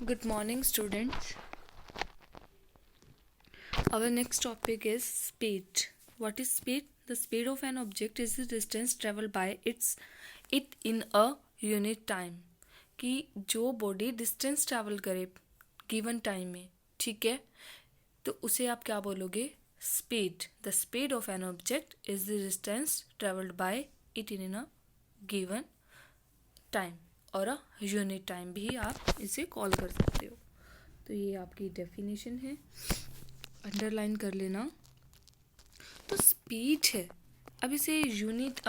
Good morning, students. Our next topic is speed. What is speed? The speed of an object is the distance traveled by it in a unit time. कि जो body distance travel करे given time में, ठीक है, तो उसे आप क्या बोलोगे? Speed. The speed of an object is the distance travelled bye it in a given time और अ यूनिट टाइम भी आप इसे कॉल कर सकते हो. तो ये आपकी डेफिनेशन है, अंडरलाइन कर लेना. तो स्पीड है. अब इसे यूनिट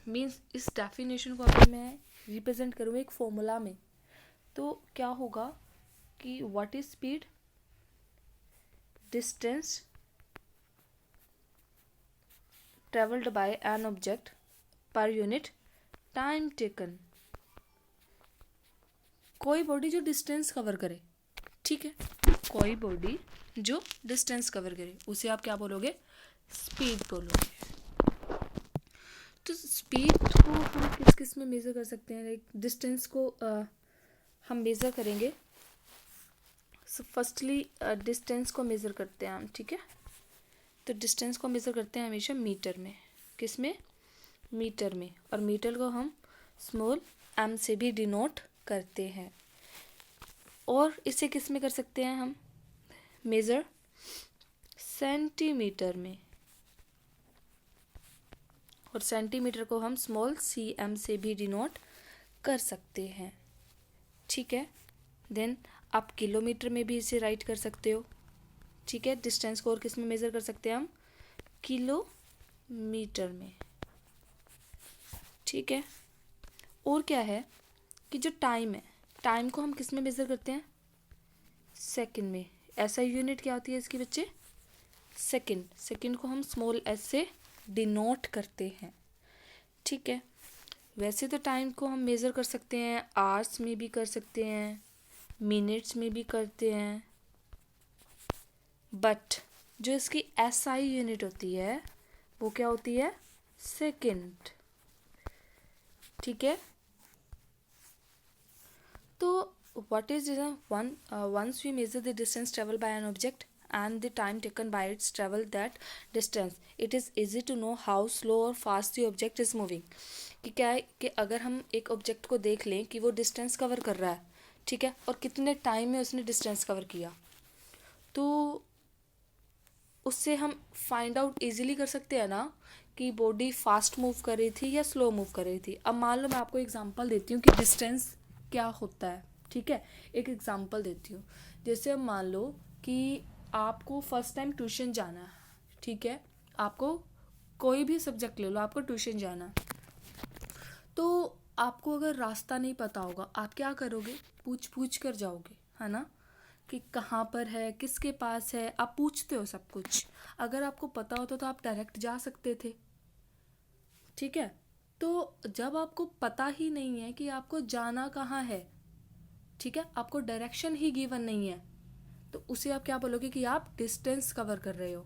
मीन्स इस डेफिनेशन को अगर मैं रिप्रेजेंट करूँ एक फॉर्मूला में, तो क्या होगा कि what is speed? Distance travelled by an object per unit time taken. कोई बॉडी जो डिस्टेंस कवर करे, ठीक है, कोई बॉडी जो डिस्टेंस कवर करे उसे आप क्या बोलोगे? स्पीड बोलोगे. तो स्पीड को हम किस किस में मेज़र कर सकते हैं? लाइक डिस्टेंस को हम मेज़र करेंगे. फर्स्टली डिस्टेंस को मेज़र करते हैं हम, ठीक है. तो डिस्टेंस को मेज़र करते हैं हमेशा मीटर में. किस में? मीटर में. और मीटर को हम स्मॉल m से भी डिनोट करते हैं. और इसे किस में कर सकते हैं हम मेज़र? सेंटीमीटर में. और सेंटीमीटर को हम स्मॉल cm से भी डिनोट कर सकते हैं, ठीक है. देन आप किलोमीटर में भी इसे राइट कर सकते हो, ठीक है. डिस्टेंस को और किस में मेज़र कर सकते हैं हम? किलोमीटर में, ठीक है. और क्या है कि जो टाइम है, टाइम को हम किस में मेज़र करते हैं? सेकंड में. ऐसा यूनिट क्या होती है इसकी बच्चे? सेकंड. सेकंड को हम स्मॉल s से डिनोट करते हैं, ठीक है. वैसे तो टाइम को हम मेज़र कर सकते हैं आवर्स में भी कर सकते हैं, मिनट्स में भी करते हैं, बट जो इसकी SI यूनिट होती है वो क्या होती है? सेकंड, ठीक है. तो what is once we measure the distance traveled by an object and the time taken by its travel that distance, it is easy to know how slow or fast the object is moving. कि क्या है कि अगर हम एक object को देख लें कि वो डिस्टेंस कवर कर रहा है, ठीक है, और कितने टाइम में उसने डिस्टेंस कवर किया, तो उससे हम फाइंड आउट इजीली कर सकते हैं ना कि बॉडी फास्ट मूव कर रही थी या स्लो मूव कर रही थी. अब मान लो मैं आपको एग्जांपल देती हूँ कि डिस्टेंस क्या होता है, ठीक है. एक एग्जांपल देती हूँ. जैसे अब मान लो कि आपको फर्स्ट टाइम ट्यूशन जाना है, ठीक है. आपको कोई भी सब्जेक्ट ले लो, आपको ट्यूशन जाना है. तो आपको अगर रास्ता नहीं पता होगा, आप क्या करोगे? पूछ पूछ कर जाओगे, है ना, कि कहाँ पर है, किसके पास है, आप पूछते हो सब कुछ. अगर आपको पता होता तो आप डायरेक्ट जा सकते थे, ठीक है. तो जब आपको पता ही नहीं है कि आपको जाना कहाँ है, ठीक है, आपको डायरेक्शन ही गिवन नहीं है, तो उसे आप क्या बोलोगे? कि आप डिस्टेंस कवर कर रहे हो.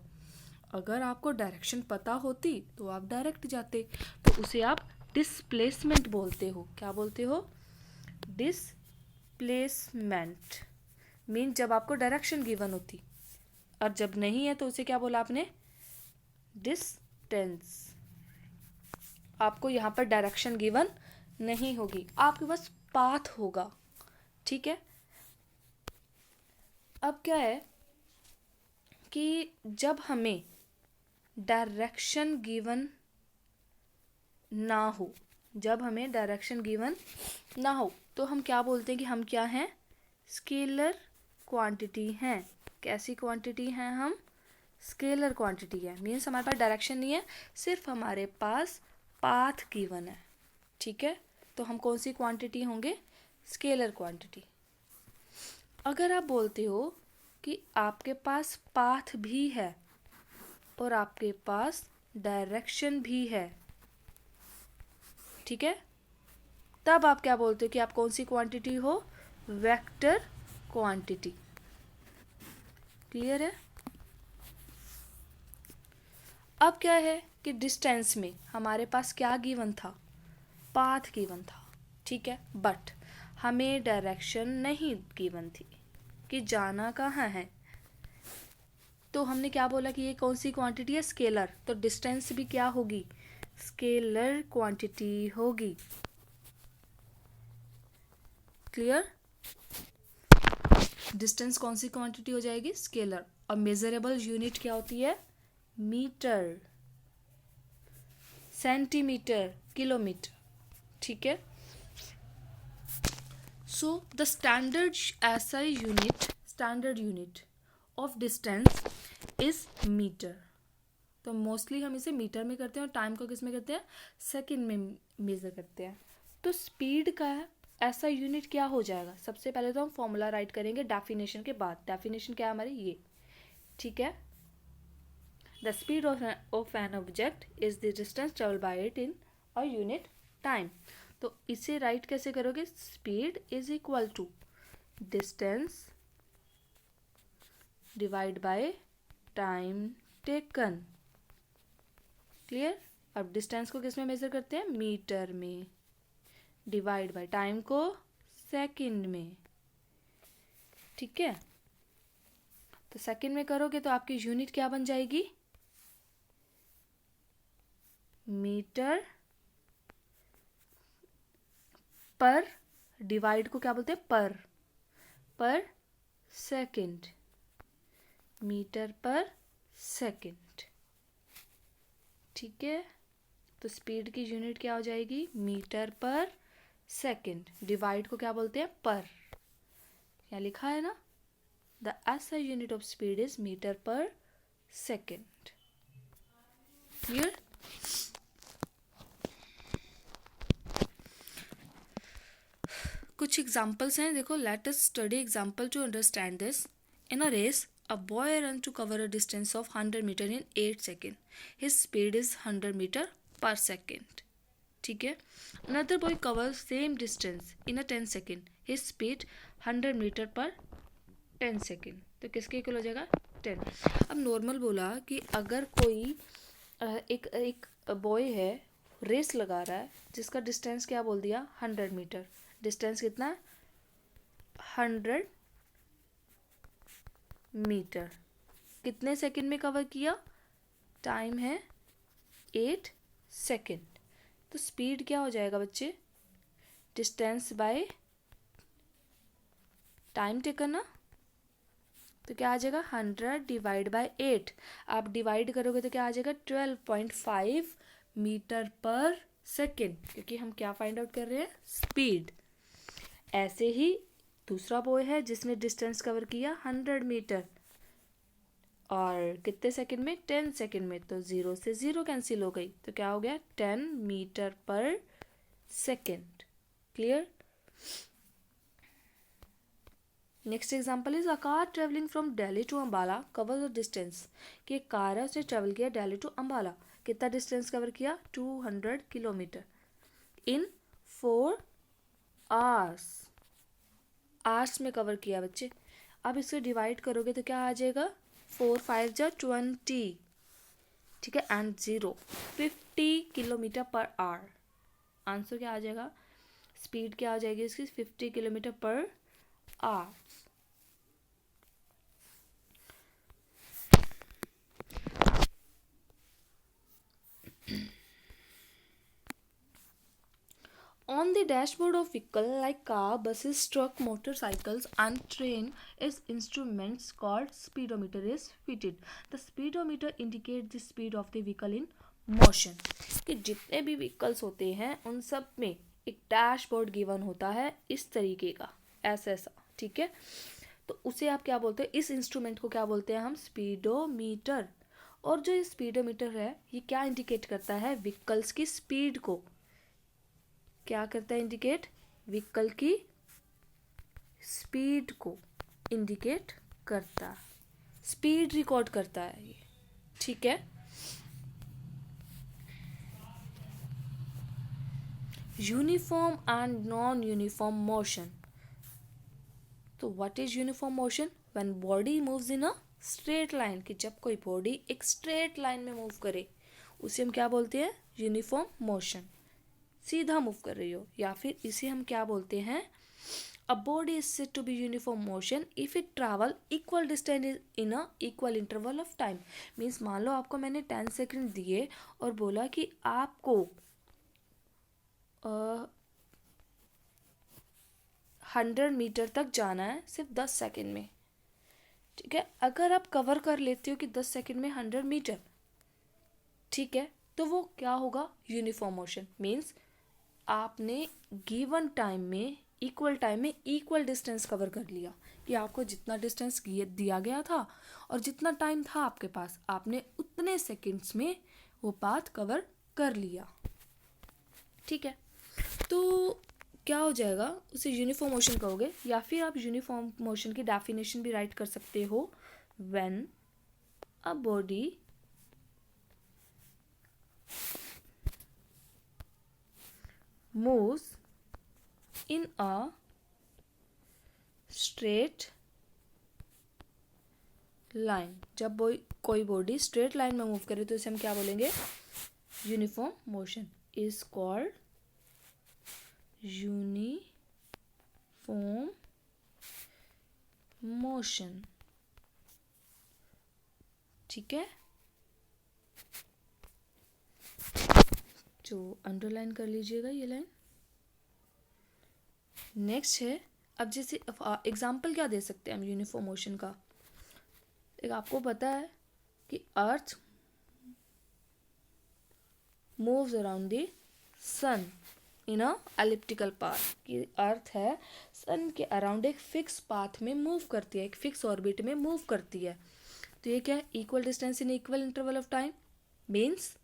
अगर आपको डायरेक्शन पता होती तो आप डायरेक्ट जाते, तो उसे आप डिस्प्लेसमेंट बोलते हो. क्या बोलते हो? डिस्प्लेसमेंट. मीन जब आपको डायरेक्शन गिवन होती, और जब नहीं है तो उसे क्या बोला आपने? डिस्टेंस. आपको यहाँ पर डायरेक्शन गिवन नहीं होगी, आपके पास पाथ होगा, ठीक है. अब क्या है कि जब हमें डायरेक्शन गिवन ना हो, जब हमें डायरेक्शन गिवन ना हो, तो हम क्या बोलते हैं कि हम क्या हैं? स्केलर क्वांटिटी हैं. कैसी क्वांटिटी हैं हम? स्केलर क्वांटिटी है. मीन्स हमारे पास डायरेक्शन नहीं है, सिर्फ हमारे पास पाथ गिवन है, ठीक है. तो हम कौन सी क्वांटिटी होंगे? Scalar quantity. अगर आप बोलते हो कि आपके पास पाथ भी है और आपके पास डायरेक्शन भी है, ठीक है, तब आप क्या बोलते हो कि आप कौन सी क्वांटिटी हो? Vector quantity. क्लियर है? अब क्या है कि डिस्टेंस में हमारे पास क्या गिवन था? पाथ गिवन था, ठीक है. बट हमें डायरेक्शन नहीं गिवन थी कि जाना कहाँ है, तो हमने क्या बोला कि ये कौन सी क्वांटिटी है, स्केलर, तो डिस्टेंस भी क्या होगी, स्केलर क्वांटिटी होगी। क्लियर? डिस्टेंस कौन सी क्वांटिटी हो जाएगी, स्केलर। और मेजरेबल यूनिट क्या होती है, मीटर, सेंटीमीटर, किलोमीटर। ठीक है। So the standard SI unit, standard unit of distance is metre. तो मोस्टली हम इसे मीटर में करते हैं और टाइम को किस में करते हैं, सेकंड में मेजर करते हैं। तो स्पीड का ऐसा यूनिट क्या हो जाएगा, सबसे पहले तो हम फॉर्मूला राइट करेंगे डेफिनेशन के बाद। डेफिनेशन क्या है हमारी, ये, ठीक है। The speed of an object is the distance travel by it in a unit time. तो इसे राइट कैसे करोगे, speed is equal to distance divide by time taken. Clear? अब डिस्टेंस को किस में मेजर करते हैं, मीटर में, डिवाइड बाय टाइम को सेकंड में। ठीक है। तो सेकंड में करोगे तो आपकी यूनिट क्या बन जाएगी, मीटर पर, डिवाइड को क्या बोलते हैं, पर सेकंड, मीटर पर सेकंड। ठीक है। तो स्पीड की यूनिट क्या हो जाएगी, मीटर पर सेकंड, डिवाइड को क्या बोलते हैं, पर। क्या लिखा है ना, the SI unit of speed is metre per second. Clear? कुछ एग्जाम्पल्स हैं, देखो, let us study example to understand this. In a race a boy ran to cover a distance of 100 meter in 8 seconds. His speed is 100 meter per second. ठीक है। Another boy covers same distance in a 10 second. His speed 100 meter per 10 second. तो किसके equal हो जाएगा, 10। अब normal बोला कि अगर कोई एक बॉय है, रेस लगा रहा है, जिसका डिस्टेंस क्या बोल दिया, 100 मीटर। डिस्टेंस कितना है, 100 मीटर। कितने सेकंड में कवर किया, टाइम है 8 सेकंड। तो स्पीड क्या हो जाएगा बच्चे, डिस्टेंस बाय टाइम टेकन ना, तो क्या आ जाएगा, 100 डिवाइड बाय 8। आप डिवाइड करोगे तो क्या आ जाएगा, 12.5 मीटर पर सेकंड, क्योंकि हम क्या फाइंड आउट कर रहे हैं, स्पीड। ऐसे ही दूसरा बॉय है जिसने डिस्टेंस कवर किया 100 मीटर और कितने सेकंड में, 10 सेकंड में। तो 0 से 0 कैंसिल हो गई, तो क्या हो गया, 10 metre per second. Clear? Next example is a car travelling from Delhi to Ambala cover the distance. कि एक कार है, उसने ट्रेवल किया दिल्ली टू अंबाला, कितना डिस्टेंस कवर किया, 200 किलोमीटर इन 4 आवर्स। आवर्स में कवर किया बच्चे। अब इसे डिवाइड करोगे तो क्या आ जाएगा, 4 5 जा 20, ठीक है, and 0 50 kilometre per hour. Answer क्या आ जाएगा, स्पीड क्या आ जाएगी इसकी, 50 kilometre per hour. On the dashboard of vehicle like car, buses, truck, motorcycles and train is instruments called speedometer is fitted. The speedometer indicates the speed of the vehicle in motion. कि जितने भी vehicles होते हैं उन सब में एक dashboard given होता है इस तरीके का, ऐसा, ठीक है। तो उसे आप क्या बोलते हैं, इस इंस्ट्रूमेंट को क्या बोलते हैं हम, स्पीडोमीटर। और जो ये स्पीडोमीटर है ये क्या इंडिकेट करता है, व्हीकल्स की स्पीड को। क्या करता है, इंडिकेट व्हीकल की स्पीड को इंडिकेट करता है, स्पीड रिकॉर्ड करता है ये, ठीक है। Uniform and non uniform motion. तो what is uniform motion, when body moves in a straight line. कि जब कोई बॉडी एक स्ट्रेट लाइन में मूव करे उसे हम क्या बोलते हैं, यूनिफॉर्म मोशन, सीधा मूव कर रही हो। या फिर इसे हम क्या बोलते हैं, A body is said to be uniform motion if it travel equal distance in a equal interval of time. Means मान लो आपको मैंने 10 सेकंड दिए और बोला कि आपको 100 मीटर तक जाना है सिर्फ 10 सेकंड में, ठीक है। अगर आप कवर कर लेते हो कि 10 सेकंड में 100 मीटर, ठीक है, तो वो क्या होगा, यूनिफॉर्म मोशन। मीन्स आपने गिवन टाइम में इक्वल डिस्टेंस कवर कर लिया, कि आपको जितना डिस्टेंस दिया गया था और जितना टाइम था आपके पास, आपने उतने सेकंड्स में वो पाथ कवर कर लिया, ठीक है। तो क्या हो जाएगा, उसे यूनिफॉर्म मोशन कहोगे, या फिर आप यूनिफॉर्म मोशन की डेफिनेशन भी राइट कर सकते हो। When a body moves in a straight line, जब कोई बॉडी स्ट्रेट लाइन में मूव करे तो इसे हम क्या बोलेंगे, uniform motion is called uniform motion, ठीक है। तो अंडरलाइन कर लीजिएगा ये लाइन। नेक्स्ट है, अब जैसे एग्जाम्पल क्या दे सकते हैं हम यूनिफॉर्म मोशन का। एक आपको पता है कि earth moves around the sun in a elliptical path, कि अर्थ है सन के अराउंड एक फिक्स पाथ में मूव करती है, एक फिक्स ऑर्बिट में मूव करती है। तो ये क्या है, equal distance in equal interval of time, means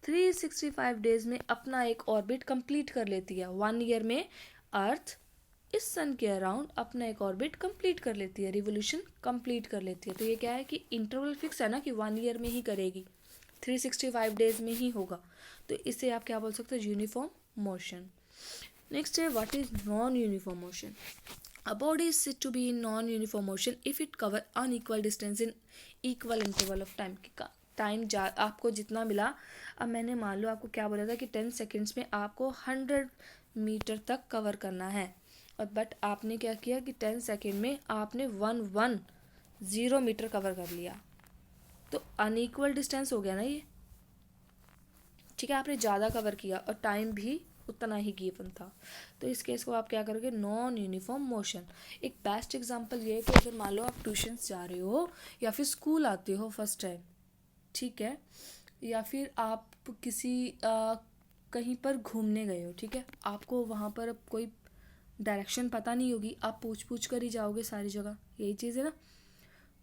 365 days में अपना एक ऑर्बिट कंप्लीट कर लेती है। 1 ईयर में अर्थ इस सन के अराउंड अपना एक ऑर्बिट कंप्लीट कर लेती है, रिवोल्यूशन कंप्लीट कर लेती है। तो ये क्या है कि इंटरवल फिक्स है ना, कि 1 ईयर में ही करेगी, 365 डेज में ही होगा। तो इसे आप क्या बोल सकते हो, यूनिफॉर्म मोशन। नेक्स्ट है, what is non uniform motion. A body is said to be in non-uniform motion if it cover unequal distance in equal interval of time. Time आपको जितना मिला, अब मैंने मान लो आपको क्या बोला था कि 10 सेकेंड्स में आपको 100 मीटर तक कवर करना है, और बट आपने क्या किया कि 10 सेकेंड में आपने 110 मीटर कवर कर लिया, तो अनइक्वल डिस्टेंस हो गया ना ये, ठीक है। आपने ज़्यादा कवर किया और टाइम भी उतना ही गिवन था, तो इस केस को आप क्या करोगे, नॉन यूनिफॉर्म मोशन। एक बेस्ट एग्जांपल ये है कि अगर मान लो आप ट्यूशन्स जा रहे हो या फिर स्कूल आते हो फर्स्ट टाइम, ठीक है, या फिर आप किसी कहीं पर घूमने गए हो, ठीक है, आपको वहाँ पर अब कोई डायरेक्शन पता नहीं होगी, आप पूछ कर ही जाओगे सारी जगह, यही चीज़ है ना।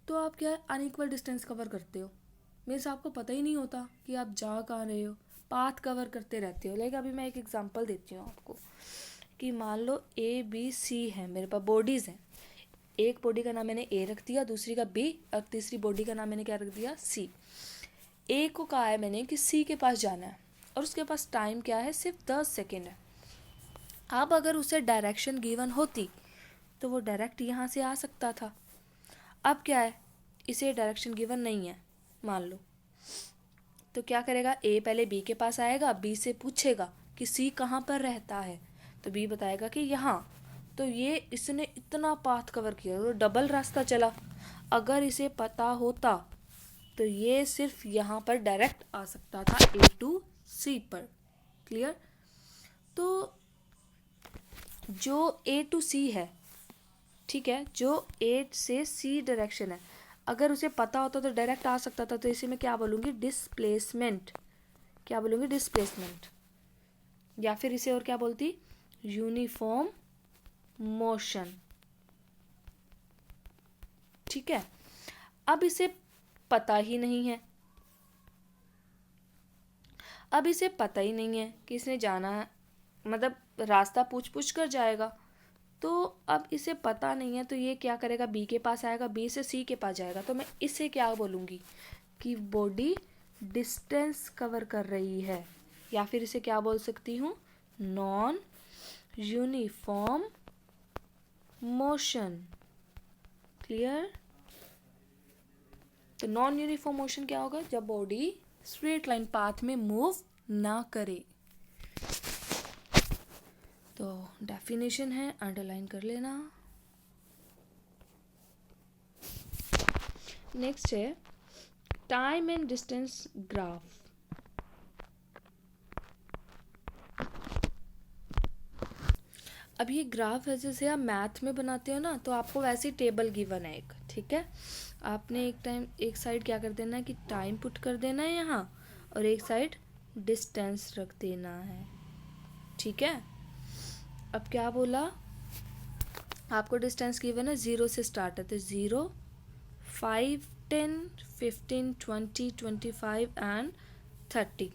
तो आप क्या है, अनइक्वल डिस्टेंस कवर करते हो, मीन्स आपको पता ही नहीं होता कि आप जा कहाँ रहे हो, पाथ कवर करते रहते हो। लाइक अभी मैं एक एग्जांपल देती हूँ आपको, कि मान लो ABC है, मेरे पास बॉडीज़ हैं, एक बॉडी का नाम मैंने A रख दिया, दूसरी का B, और तीसरी बॉडी का नाम मैंने क्या रख दिया, C। A को कहा है मैंने कि C के पास जाना है, और उसके पास टाइम क्या है, सिर्फ 10 सेकेंड है। अब अगर उसे डायरेक्शन गिवन होती तो वो डायरेक्ट यहाँ से आ सकता था। अब क्या है, इसे डायरेक्शन गिवन नहीं है मान लो, तो क्या करेगा, A पहले B के पास आएगा, B से पूछेगा कि C कहाँ पर रहता है, तो B बताएगा कि यहाँ। तो ये इसने इतना पाथ कवर किया, तो डबल रास्ता चला। अगर इसे पता होता तो ये सिर्फ यहाँ पर डायरेक्ट आ सकता था A to C पर। क्लियर। तो जो A to C है, ठीक है, जो A से C डायरेक्शन है, अगर उसे पता होता तो डायरेक्ट आ सकता था, तो इसे मैं क्या बोलूँगी, डिस्प्लेसमेंट। क्या बोलूँगी, डिस्प्लेसमेंट, या फिर इसे और क्या बोलती, यूनिफॉर्म मोशन, ठीक है। अब इसे पता ही नहीं है, अब इसे पता ही नहीं है कि इसने जाना है, मतलब रास्ता पूछ कर जाएगा, तो अब इसे पता नहीं है, तो ये क्या करेगा, B के पास आएगा, B से C के पास जाएगा। तो मैं इसे क्या बोलूँगी कि बॉडी डिस्टेंस कवर कर रही है, या फिर इसे क्या बोल सकती हूँ, नॉन यूनिफॉर्म मोशन। क्लियर। तो नॉन यूनिफॉर्म मोशन क्या होगा, जब बॉडी स्ट्रेट लाइन पाथ में मूव ना करे। तो डेफिनेशन है, अंडरलाइन कर लेना। नेक्स्ट है टाइम एंड डिस्टेंस ग्राफ। अब ये ग्राफ है जैसे आप मैथ में बनाते हो ना, तो आपको वैसे टेबल गिवन है एक, ठीक है। आपने एक साइड क्या कर देना है कि टाइम पुट कर देना है यहाँ, और एक साइड डिस्टेंस रख देना है, ठीक है। अब क्या बोला, आपको डिस्टेंस गिवन है, 0 से स्टार्ट है, तो 0, 5, 10, 15, 20, 25 एंड 30।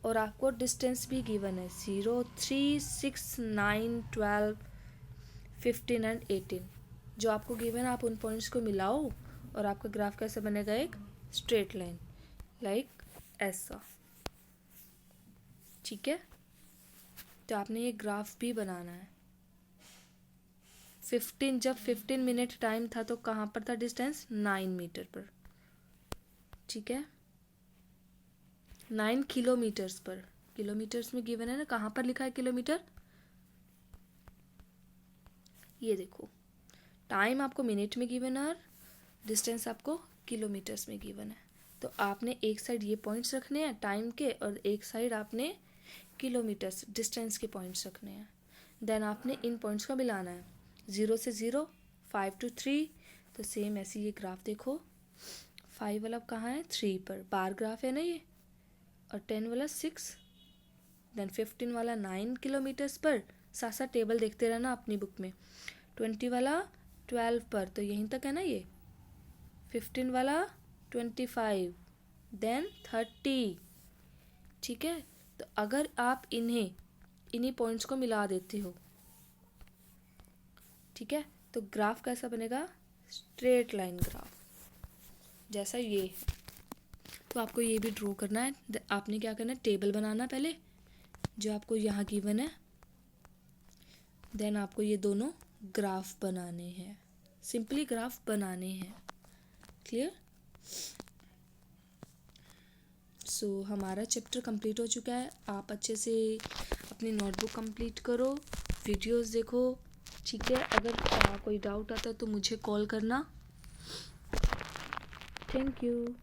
और आपको डिस्टेंस भी गिवन है, 0, 3, 6, 9, 12, 15 एंड 18। जो आपको गिवन है आप उन पॉइंट्स को मिलाओ और आपका ग्राफ कैसे बनेगा, एक स्ट्रेट लाइन, लाइक ऐसा, ठीक है। तो आपने ये ग्राफ भी बनाना है। जब 15 मिनट टाइम था तो कहाँ पर था डिस्टेंस, 9 मीटर पर, ठीक है, 9 किलोमीटर्स पर। किलोमीटर्स में गिवन है ना, कहाँ पर लिखा है किलोमीटर, ये देखो, टाइम आपको मिनट में गिवन है और डिस्टेंस आपको किलोमीटर्स में गिवन है। तो आपने एक साइड ये पॉइंट्स रखने हैं टाइम के, और एक साइड आपने किलोमीटर्स डिस्टेंस के पॉइंट्स रखने हैं। देन आपने इन पॉइंट्स को मिलाना है, 0 से 0, 5 to 3। तो सेम ऐसे ये ग्राफ देखो, 5 वाला कहाँ है, 3 पर, बार ग्राफ है ना ये, और 10 वाला 6, देन 15 वाला 9 किलोमीटर्स पर। साथ साथ टेबल देखते रहना अपनी बुक में। 20 वाला 12 पर, तो यहीं तक है ना ये। 15 वाला 25, देन 30, ठीक है। तो अगर आप इन्हीं पॉइंट्स को मिला देते हो, ठीक है, तो ग्राफ कैसा बनेगा, स्ट्रेट लाइन ग्राफ जैसा ये है। तो आपको ये भी ड्रॉ करना है। आपने क्या करना है, टेबल बनाना पहले जो आपको यहाँ गिवन है, देन आपको ये दोनों ग्राफ बनाने हैं, सिंपली ग्राफ बनाने हैं, क्लियर। सो हमारा चैप्टर कंप्लीट हो चुका है। आप अच्छे से अपनी नोटबुक कंप्लीट करो, वीडियोस देखो, ठीक है। अगर कोई डाउट आता है तो मुझे कॉल करना। Thank you.